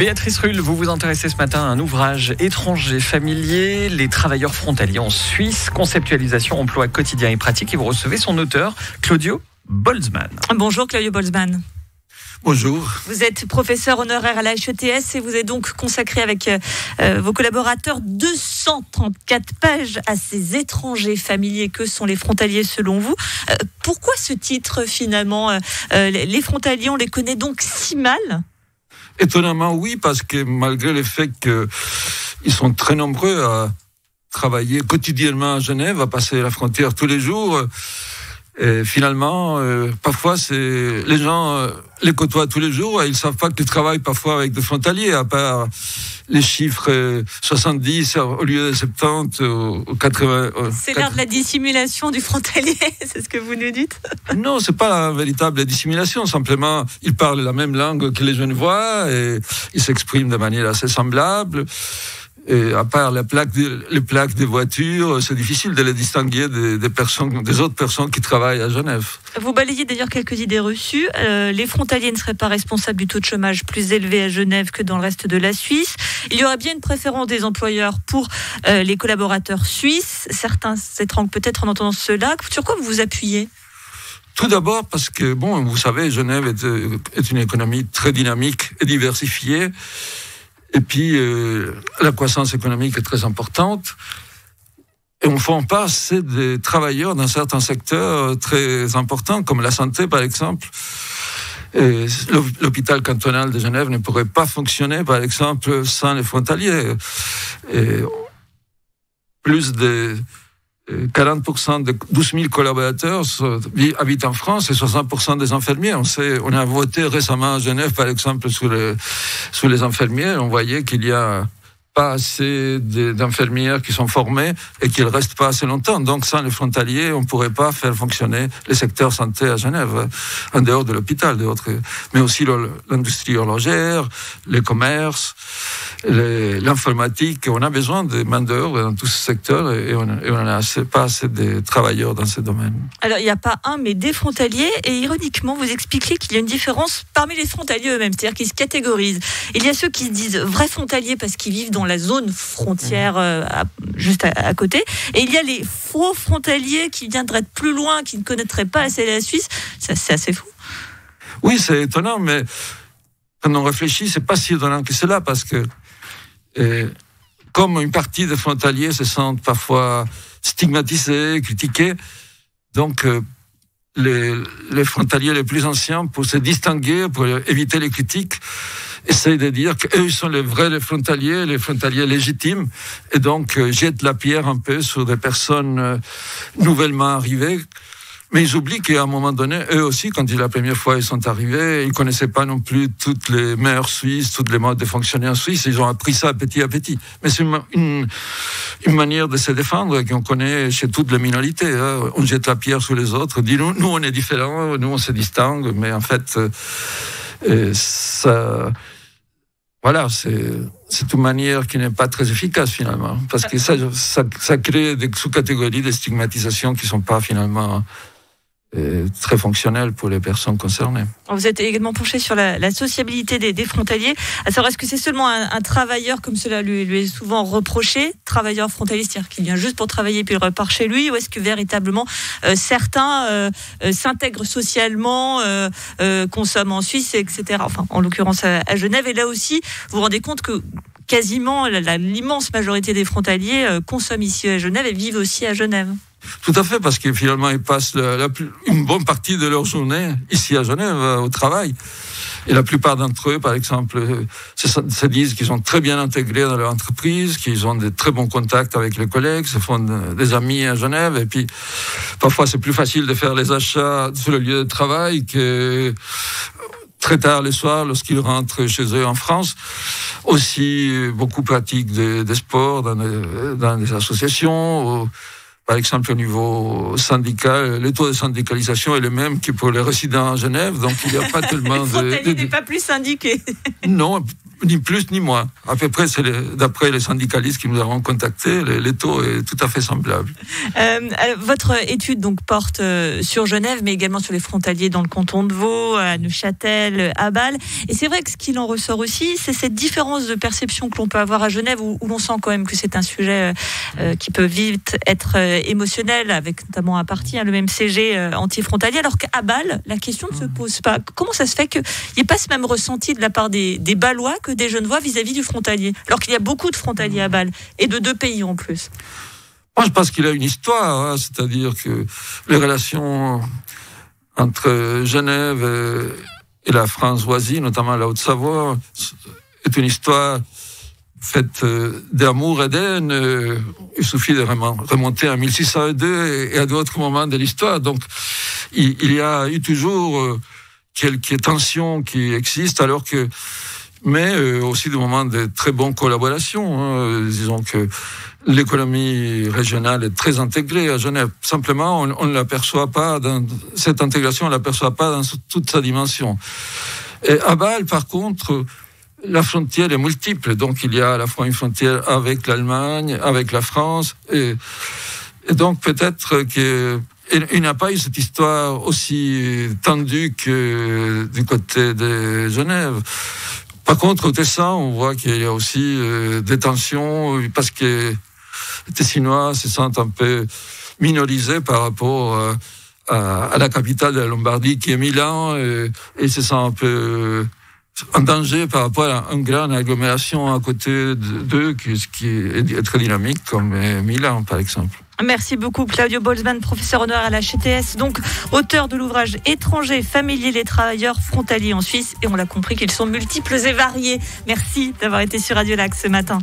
Béatrice Rulle, vous vous intéressez ce matin à un ouvrage étranger familier, les travailleurs frontaliers en Suisse, conceptualisation, emploi quotidien et pratique. Et vous recevez son auteur, Claudio Boltzmann. Bonjour Claudio Boltzmann. Bonjour. Vous êtes professeur honoraire à la HETS et vous avez donc consacré avec vos collaborateurs 234 pages à ces étrangers familiers que sont les frontaliers selon vous. Pourquoi ce titre finalement les frontaliers, on les connaît donc si mal ? Étonnamment, oui, parce que malgré le fait qu'ils sont très nombreux à travailler quotidiennement à Genève, à passer la frontière tous les jours, et finalement, parfois, les gens les côtoient tous les jours et ils savent pas qu'ils travaillent parfois avec des frontaliers, à part les chiffres 70 au lieu de 70 ou 80. C'est l'art de la dissimulation du frontalier, c'est ce que vous nous dites ? Non, c'est pas la véritable dissimulation. Simplement, ils parlent la même langue que les Genevois et ils s'expriment de manière assez semblable. Et à part les plaques des voitures, c'est difficile de les distinguer des autres personnes qui travaillent à Genève. Vous balayez d'ailleurs quelques idées reçues. Les frontaliers ne seraient pas responsables du taux de chômage plus élevé à Genève que dans le reste de la Suisse. Il y aurait bien une préférence des employeurs pour les collaborateurs suisses. Certains s'étranglent peut-être en entendant cela. Sur quoi vous vous appuyez ? Tout d'abord parce que, vous savez, Genève est une économie très dynamique et diversifiée. Et puis, la croissance économique est très importante. Et on forme pas assez de travailleurs dans certains secteurs très importants, comme la santé, par exemple. Et l'hôpital cantonal de Genève ne pourrait pas fonctionner, par exemple, sans les frontaliers. Et plus de 40% de 12 000 collaborateurs habitent en France et 60% des infirmiers. On a voté récemment à Genève, par exemple, sur les infirmiers. On voyait qu'il y a pas assez d'infirmières qui sont formées et qu'ils restent pas assez longtemps. Donc, sans les frontaliers, on pourrait pas faire fonctionner les secteurs santé à Genève, en dehors de l'hôpital, mais aussi l'industrie horlogère, les commerces, l'informatique. On a besoin de main-d'œuvre dans tous ces secteurs et on n'a pas assez de travailleurs dans ces domaines. Alors, il n'y a pas un, mais des frontaliers. Et ironiquement, vous expliquez qu'il y a une différence parmi les frontaliers eux-mêmes, c'est-à-dire qu'ils se catégorisent. Il y a ceux qui se disent vrais frontaliers parce qu'ils vivent dans la zone frontière juste à côté. Et il y a les faux frontaliers qui viendraient de plus loin, qui ne connaîtraient pas assez la Suisse. C'est assez fou. Oui, c'est étonnant, mais quand on réfléchit, c'est pas si étonnant que cela, parce que comme une partie des frontaliers se sentent parfois stigmatisés, critiqués, donc les frontaliers les plus anciens, pour se distinguer, pour éviter les critiques, essayent de dire qu'eux sont les frontaliers légitimes, et donc jettent la pierre un peu sur des personnes nouvellement arrivées. Mais ils oublient qu'à un moment donné, eux aussi, quand la première fois ils sont arrivés, ils connaissaient pas non plus toutes les mœurs suisses, toutes les modes de fonctionner en Suisse. Ils ont appris ça petit à petit. Mais c'est une manière de se défendre qu'on connaît chez toutes les minorités. Hein. On jette la pierre sur les autres, on dit nous on est différents, nous on se distingue, mais en fait ça, voilà, c'est une manière qui n'est pas très efficace finalement, parce que ça crée des sous-catégories de stigmatisation qui sont pas finalement très fonctionnel pour les personnes concernées. Vous êtes également penché sur la sociabilité des frontaliers. À savoir, est-ce que c'est seulement un travailleur, comme cela lui est souvent reproché, travailleur frontalier, c'est-à-dire qu'il vient juste pour travailler puis il repart chez lui, ou est-ce que véritablement certains s'intègrent socialement, consomment en Suisse, etc. Enfin, en l'occurrence à Genève. Et là aussi, vous vous rendez compte que quasiment l'immense majorité des frontaliers consomment ici à Genève et vivent aussi à Genève. Tout à fait, parce que finalement, ils passent une bonne partie de leur journée ici à Genève, au travail. Et la plupart d'entre eux, par exemple, se disent qu'ils sont très bien intégrés dans leur entreprise, qu'ils ont de très bons contacts avec les collègues, se font des amis à Genève. Et puis, parfois, c'est plus facile de faire les achats sur le lieu de travail que très tard le soir, lorsqu'ils rentrent chez eux en France. Aussi, beaucoup pratiquent des sports dans des associations. Par exemple, au niveau syndical, le taux de syndicalisation est le même que pour les résidents à Genève, donc il n'y a pas tellement de... Le frontalier n'est pas plus syndiqué. Non, ni plus ni moins. À peu près, d'après les syndicalistes qui nous avons contactés, les taux est tout à fait semblable. Votre étude donc porte sur Genève, mais également sur les frontaliers dans le canton de Vaud, à Neuchâtel, à Bâle. Et c'est vrai que ce qu'il en ressort aussi, c'est cette différence de perception que l'on peut avoir à Genève, où l'on sent quand même que c'est un sujet qui peut vite être émotionnel, avec notamment un parti, le MCG anti-frontalier, alors qu'à Bâle, la question ne se pose pas. Comment ça se fait qu'il n'y ait pas ce même ressenti de la part des Bâlois que des Genevois vis-à-vis du frontalier, alors qu'il y a beaucoup de frontaliers à Bâle, et de 2 pays en plus? Moi, je pense qu'il a une histoire, c'est-à-dire que les relations entre Genève et la France voisine, notamment la Haute-Savoie, est une histoire faite d'amour et d'haine. Il suffit de remonter à 1602 et à d'autres moments de l'histoire. Donc, il y a eu toujours quelques tensions qui existent, mais aussi des moments de très bonne collaboration. Disons que l'économie régionale est très intégrée à Genève. Simplement, on ne l'aperçoit pas cette intégration, on ne l'aperçoit pas dans toute sa dimension. Et à Bâle, par contre, la frontière est multiple. Donc, il y a à la fois une frontière avec l'Allemagne, avec la France, et donc peut-être qu'il n'a pas eu cette histoire aussi tendue que du côté de Genève. Par contre, au Tessin, on voit qu'il y a aussi des tensions, parce que les Tessinois se sentent un peu minorisés par rapport à la capitale de la Lombardie, qui est Milan, et se sentent un peu en danger par rapport à une grande agglomération à côté d'eux, qui est très dynamique, comme Milan, par exemple. Merci beaucoup Claudio Boltzmann, professeur honoraire à la HTS, donc auteur de l'ouvrage Étrangers, familiers, les travailleurs frontaliers en Suisse, et on l'a compris qu'ils sont multiples et variés. Merci d'avoir été sur Radio Lac ce matin.